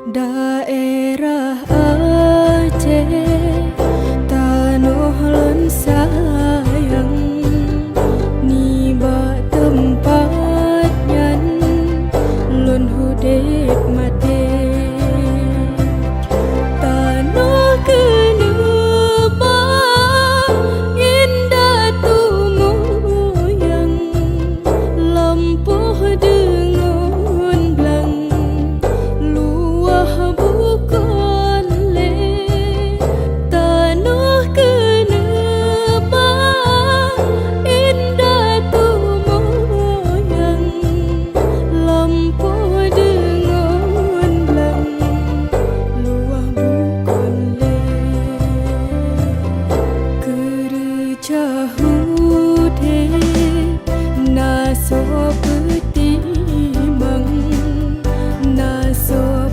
Daerah Aceh, tanah lon sayang, niba tempat nyan lon hudek mate. Tanah keneba indah tumoyang, lampuh dengan belang luah bukan le. Tanah keneba indah tumoyang, lampuh dengan belang luah bukan le. Kerja hude naso petimang, naso